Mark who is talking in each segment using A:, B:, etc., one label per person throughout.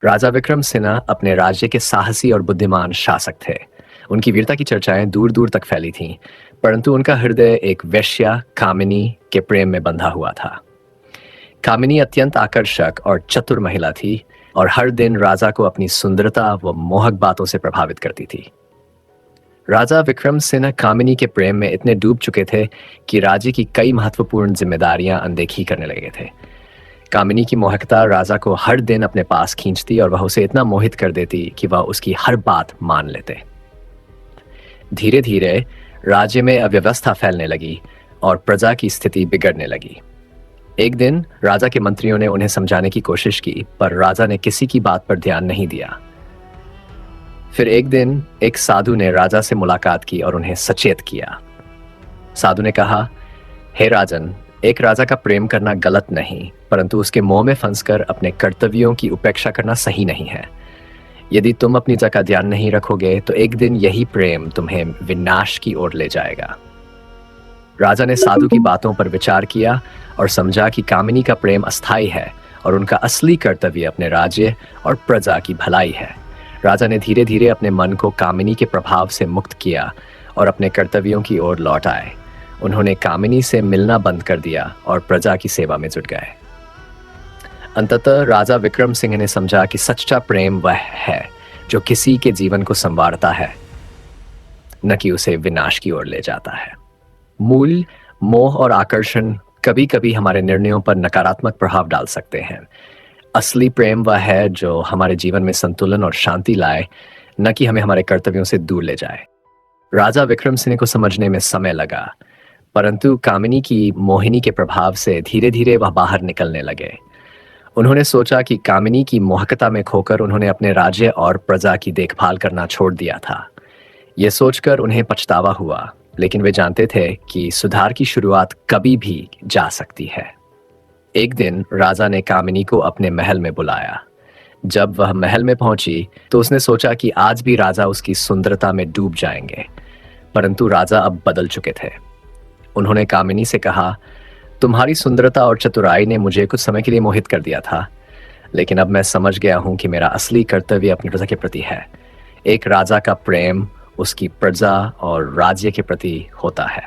A: राजा विक्रम सिन्हा अपने राज्य के साहसी और बुद्धिमान शासक थे। उनकी वीरता की चर्चाएं दूर दूर तक फैली थीं, परंतु उनका हृदय एक वेश्या कामिनी के प्रेम में बंधा हुआ था। कामिनी अत्यंत आकर्षक और चतुर महिला थी और हर दिन राजा को अपनी सुंदरता व मोहक बातों से प्रभावित करती थी। राजा विक्रम सिंह कामिनी के प्रेम में इतने डूब चुके थे कि राज्य की कई महत्वपूर्ण जिम्मेदारियां अनदेखी करने लगे थे। कामिनी की मोहकता राजा को हर दिन अपने पास खींचती और वह उसे इतना मोहित कर देती कि वह उसकी हर बात मान लेते। धीरे धीरे राज्य में अव्यवस्था फैलने लगी और प्रजा की स्थिति बिगड़ने लगी। एक दिन राजा के मंत्रियों ने उन्हें समझाने की कोशिश की, पर राजा ने किसी की बात पर ध्यान नहीं दिया। फिर एक दिन एक साधु ने राजा से मुलाकात की और उन्हें सचेत किया। साधु ने कहा, हे राजन, एक राजा का प्रेम करना गलत नहीं, परंतु उसके मोह में फंसकर अपने कर्तव्यों की उपेक्षा करना सही नहीं है। यदि तुम अपनी जगह ध्यान नहीं रखोगे तो एक दिन यही प्रेम तुम्हें विनाश की ओर ले जाएगा। राजा ने साधु की बातों पर विचार किया और समझा कि कामिनी का प्रेम अस्थायी है और उनका असली कर्तव्य अपने राज्य और प्रजा की भलाई है। राजा ने धीरे धीरे अपने मन को कामिनी के प्रभाव से मुक्त किया और अपने कर्तव्यों की ओर लौट आए। उन्होंने कामिनी से मिलना बंद कर दिया और प्रजा की सेवा में जुट गए। अंततः राजा विक्रम सिंह ने समझा कि सच्चा प्रेम वह है जो किसी के जीवन को संवारता है, न कि उसे विनाश की ओर ले जाता है। मूल, मोह और आकर्षण कभी कभी हमारे निर्णयों पर नकारात्मक प्रभाव डाल सकते हैं। असली प्रेम वह है जो हमारे जीवन में संतुलन और शांति लाए, न कि हमें हमारे कर्तव्यों से दूर ले जाए। राजा विक्रम सिंह को समझने में समय लगा, परंतु कामिनी की मोहिनी के प्रभाव से धीरे धीरे वह बाहर निकलने लगे। उन्होंने सोचा कि कामिनी की मोहकता में खोकर उन्होंने अपने राज्य और प्रजा की देखभाल करना छोड़ दिया था। यह सोचकर उन्हें पछतावा हुआ, लेकिन वे जानते थे कि सुधार की शुरुआत कभी भी जा सकती है। एक दिन राजा ने कामिनी को अपने महल में बुलाया। जब वह महल में पहुंची तो उसने सोचा कि आज भी राजा उसकी सुंदरता में डूब जाएंगे, परंतु राजा अब बदल चुके थे। उन्होंने कामिनी से कहा, तुम्हारी सुंदरता और चतुराई ने मुझे कुछ समय के लिए मोहित कर दिया था, लेकिन अब मैं समझ गया हूं कि मेरा असली कर्तव्य अपनी प्रजा के प्रति है। एक राजा का प्रेम उसकी प्रजा और राज्य के प्रति होता है।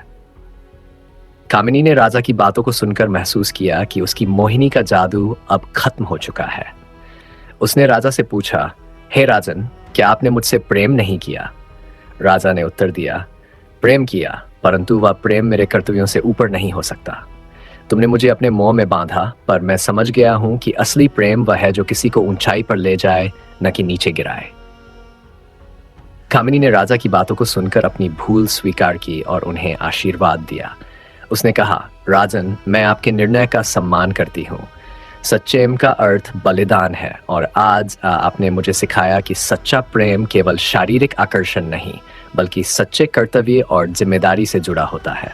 A: कामिनी ने राजा की बातों को सुनकर महसूस किया कि उसकी मोहिनी का जादू अब खत्म हो चुका है। उसने राजा से पूछा, हे राजन, क्या आपने मुझसे प्रेम नहीं किया? राजा ने उत्तर दिया, प्रेम किया, परंतु वह प्रेम मेरे कर्तव्यों से ऊपर नहीं हो सकता। तुमने मुझे अपने मोह में बांधा, पर मैं समझ गया हूं कि असली प्रेम वह है जो किसी को ऊंचाई पर ले जाए, न कि नीचे गिराए। कामिनी ने राजा की बातों को सुनकर अपनी भूल स्वीकार की और उन्हें आशीर्वाद दिया। उसने कहा, राजन, मैं आपके निर्णय का सम्मान करती हूँ। सच्चेम का अर्थ बलिदान है और आज आपने मुझे सिखाया कि सच्चा प्रेम केवल शारीरिक आकर्षण नहीं, बल्कि सच्चे कर्तव्य और जिम्मेदारी से जुड़ा होता है।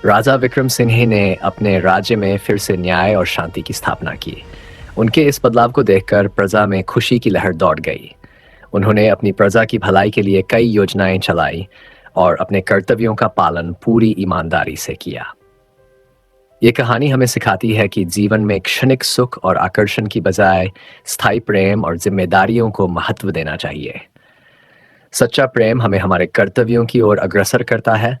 A: राजा विक्रम सिंह ने अपने राज्य में फिर से न्याय और शांति की स्थापना की। उनके इस बदलाव को देखकर प्रजा में खुशी की लहर दौड़ गई। उन्होंने अपनी प्रजा की भलाई के लिए कई योजनाएं चलाई और अपने कर्तव्यों का पालन पूरी ईमानदारी से किया। ये कहानी हमें सिखाती है कि जीवन में क्षणिक सुख और आकर्षण की बजाय स्थायी प्रेम और जिम्मेदारियों को महत्व देना चाहिए। सच्चा प्रेम हमें हमारे कर्तव्यों की ओर अग्रसर करता है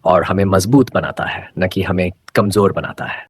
A: और हमें मजबूत बनाता है, न कि हमें कमजोर बनाता है।